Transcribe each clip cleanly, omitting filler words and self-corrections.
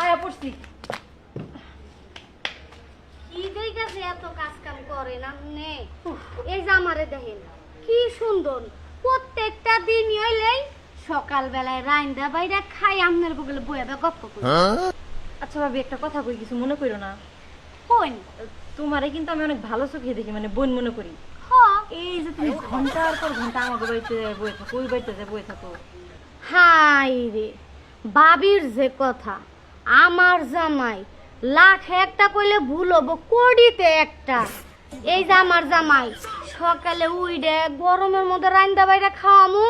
আয়া পড়ছি। কি দেখাছে এত কাজ কাম করে না নে এই জামারে দেখেন কি সুন্দর প্রত্যেকটা দিন হইলেই সকাল বেলায় রাইন্দা বাইরা খাই আমনের বগলে বইয়া গপ্প করি। আচ্ছা ভাবি একটা কথা কই, কিছু মনে করো না। কোন তোমারে কিন্তু আমি অনেক ভালো চোখে দেখি, মানে বোন মনে করি। হ এই যে তুমি ঘন্টার পর ঘন্টা আমাকে বাড়িতে বয়ে থাকো, ওই বাড়িতে বয়ে থাকো। হাই রে বাবির যে কথা, আমার জামাই লাখ একটা কইলে ভুল হবো কোটিতে একটা। এই যে আমার জামাই সকালে উইডে গরমের মধ্যে রাইন্দা বাইরে খাওয়ামু,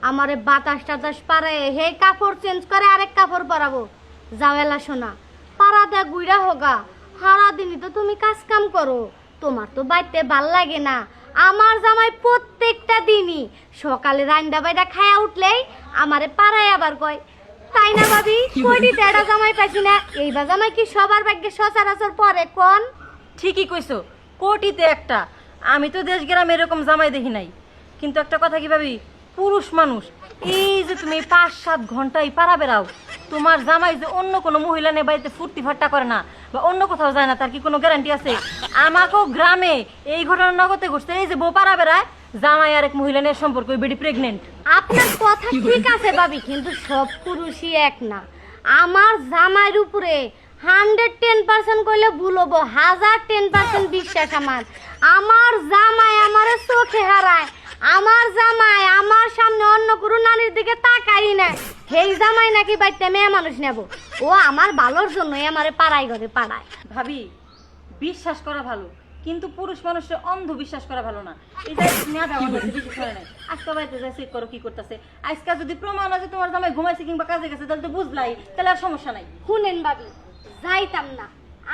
আমারে বাতাস টাতাস পারে হে কাপড় চেঞ্জ করে আরেক কাপড় পরাবো। যাওয়ালা শোনা পাড়া দা গুইরা হোগা সারাদিনই তো তুমি কাজ কাম করো, তোমার তো বাইতে ভাল লাগে না। আমার জামাই প্রত্যেকটা দিনই সকালে রাইন্দা বাইরা খায়া উঠলেই আমারে পাড়ায় আবার কয়, তাই না ভাবি? কোটিতে একটা জামাই পাইছি না, এইবার জামাই কি সবার ভাগ্যে সচরাচর পরে কোন? ঠিকই কইছো, কোটিতে একটা। আমি তো দেশ গ্রামে এরকম জামাই দেখি নাই। কিন্তু একটা কথা কি ভাবি, পুরুষ মানুষ এই যে তুমি 5-7 ঘন্টাই পাড়া বেড়াও, তোমার জামাই যে অন্য কোনো মহিলা নিয়ে বাড়িতে ফুর্তি ফাট্টা করে না বা অন্য কোথাও যায় না, তার কি কোনো গ্যারান্টি আছে? আমাকেও গ্রামে এই ঘটনা নগদে ঘটছে। এই যে বউ পাড়া বেড়ায়, জামাই আর এক মহিলা নিয়ে সম্পর্ক, ওই বেডি প্রেগনেন্ট। আপনার কথা ঠিক আছে ভাবি, কিন্তু সব পুরুষই এক না। আমার জামাইয়ের উপরে 110% কইলে ভুল হবো, 1010% বিশ্বাস আমার। আমার জামাই আমারে চোখে হারায়, আমার জামাই আমার সামনে অন্য কোনো নারীর দিকে তাকাই না। সেই জামাই নাকি বাইতে মেয়ে মানুষ নেব, ও আমার ভালোর জন্যই আমারে পাড়ায় ঘরে পাড়ায়। ভাবি বিশ্বাস করা ভালো, কিন্তু পুরুষ মানুষের অন্ধ বিশ্বাস করা ভালো না। এই যে মেয়েটা বিশ্বাস করে নাই, আজকে বাড়িতে যাই চেক করো কি করতেছে। আজকে যদি প্রমাণ আছে তোমার জামাই ঘুমাইছে কিংবা কাজে গেছে, তাহলে তো বুঝলাই, তাহলে আর সমস্যা নাই। শুনেন ভাবি, যাইতাম না,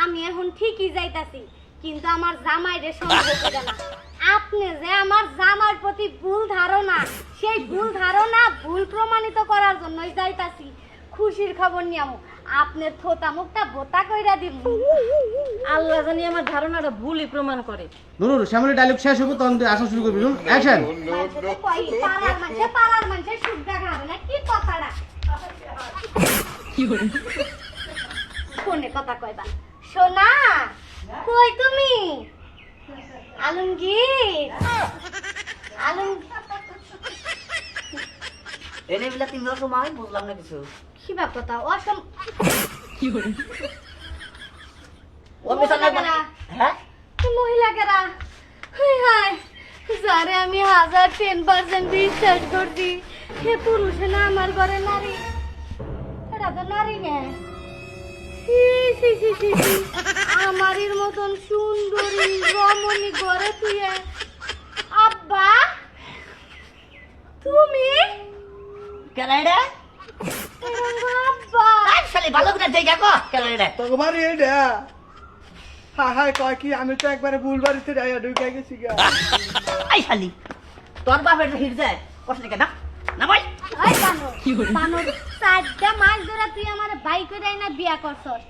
আমি এখন ঠিকই যাইতাছি, কিন্তু আমার জামাইরে সন্দেহ করে না। আপনি যে আমার জামাইয়ের প্রতি ভুল ধারণা, সেই ভুল ধারণা ভুল প্রমাণিত করার জন্যই যাইতাছি। খুশির খবর নিয়ামু, আপনার থোতা মুখটা বোতা কইরা দিব। আল্লাহ জানি আমার ধারণাটা ভুলই প্রমাণ করে। নুরুর শ্যামলি ডায়লগ শেষ হবে তখন তুই আসা শুরু করবি। অ্যাকশন। পাড়ার মানুষের সুখ দেখাবে না কি কথাটা? ফোনে কথা কইবা। সোনা কই তুমি? আলমগীর এনে বিলা 3 সময় বুঝলাম না কিছু। কি বা কথা অসম ও মিশন না। হ্যাঁ মহিলা কেরা? হাই হাই, যারে আমি 1010% বিশ্বাস করছি সে পুরুষ না আমার ঘরে নারী। এটা তো নারী না। ছি, ছি, ছি, ছি, ছি। আমারির মতন সুন্দরী রমণী ঘরে তুই। আব্বা তুমি কেলাইডা আব্বা আই শালি ভালো করে দেখা কো কেলাইডা তোমার এইটা হায় হায় কয় কি, আমি তো একবারে ভুল বাড়িতে যাইয়া ঢুকে গেছি গা। আই শালি তোর বাপের হির যায় কষ্ট কেন না ভাই? এই বানর 4টা মাস ধরে তুই আমার ভাই করে না বিয়া করছস।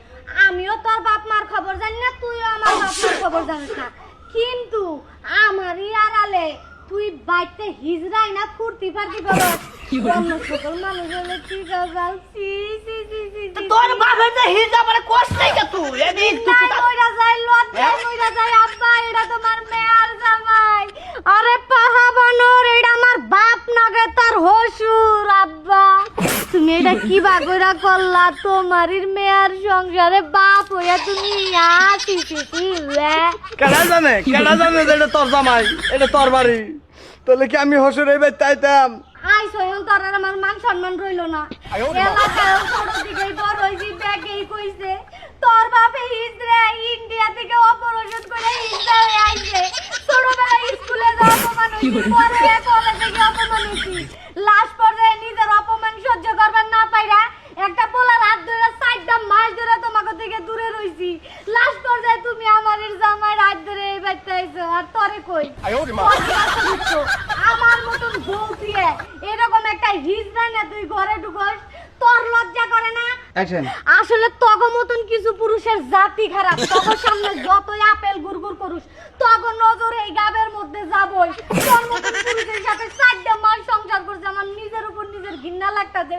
আমিও তোর বাপ মার খবর জানি না, তুইও আমার বাপ মার খবর জানিস না, কিন্তু আমারই আড়ালে তুই বাইতে হিজড়াই না ফুর্তি ফার্তি করস। অন্য সকল মানুষ হলে ঠিক আছে। তোর বাপের যে হির যা মানে কষ্ট নাই কে তুই এদি তুই কইরা যাই লজ্জা কইরা যাই। আব্বা এটা তোমার মেয়ার জামাই। আরে পাহা বানর, এটা আমার বাপ নাগে তার হসুর। আব্বা তুমি এটা কি বাগরা করলা? তোমারই মেয়ার সংসারে বাপ হইয়া তুমি আসিছি কেডা জানে যে এটা তোর জামাই, এটা তোর বাড়ি। তাহলে কি আমি হসুর এই বাড়িতে আইতাম? আই সয়ন তোর আর আমার মান সম্মান রইলো না। এলাকায় ছোট থেকে বড় হইছি, ব্যাগেই কইছে তোর বাপে হিজড়ে ইন্ডিয়া থেকে অপারেশন করে হিজড়া হয়ে আইছে। ছোটবেলায় স্কুলে যাওয়া অপমান হইছি, পরে কলেজে গিয়ে অপমান হইছি। লাস্ট পর্যায়ে নিজের অপমান সহ্য করবার না পাইরা একটা পোলার হাত ধরে 4টা মাস ধরে তোমাকে থেকে দূরে রইছি। লাস্ট পর্যায়ে তুমি আমার জামাই হাত ধরে এই বাড়িতে আইছো, আর তরে কই আমার মতন বউ দিয়ে এরকম একটা হিজড়া না তুই ঘরে ঢুকস? তোর লজ্জা করে না? অ্যাকশন। আসলে তগ মতন কিছু পুরুষের জাতি খারাপ। তগ সামনে যতই আপেল গুড়গুড় করুস, তগ নজর এই গাবের মধ্যে যাবই। তোর মতন পুরুষের সাথে 4টা মাস সংসার করছে, আমার নিজের উপর নিজের ঘৃণা লাগতাছে।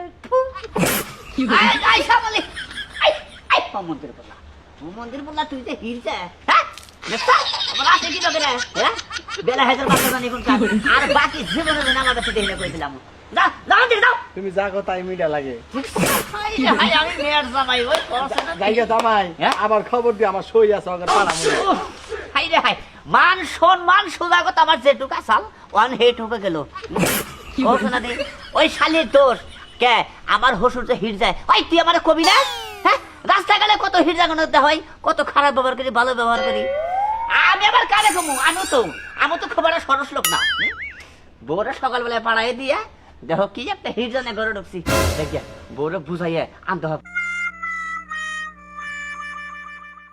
আই আই শালি আই মন্দির বললা মন্দির বললা তুই যে হিরছে হ্যাঁ দেখছ আমার আছে কি লোকেরা হ্যাঁ বেলা হাজার বাচ্চা জানি কোন কাজ আর বাকি জীবনে না আমার কাছে দেখে কইছিলাম যা যাও দিকে যাও তুমি যা কথা মিডিয়া লাগে হাই আমি মেয়ের জামাই ওই জায়গা জামাই হ্যাঁ? আবার খবর দি আমার সই আছে ওকে পাড়া মনে হাই রে হাই মান সম্মান সুদাগত আমার যেটুক আসাল ওয়ান হেট হয়ে গেল ও শোনা দে ওই শালির দোষ কে আমার হসুর যে হিট যায় ওই তুই আমার কবি না হ্যাঁ রাস্তা গেলে কত হিট জাগানোতে হয় কত খারাপ ব্যবহার করি ভালো ব্যবহার করি আমি আবার কারে কমু আমি তো খবরের সরস লোক না বউরা সকালবেলায় পাড়ায় দিয়া দেখো কি একটা হিট জানে ঘরে ঢুকছি দেখিয়া বউরে বুঝাইয়া আনতে হবে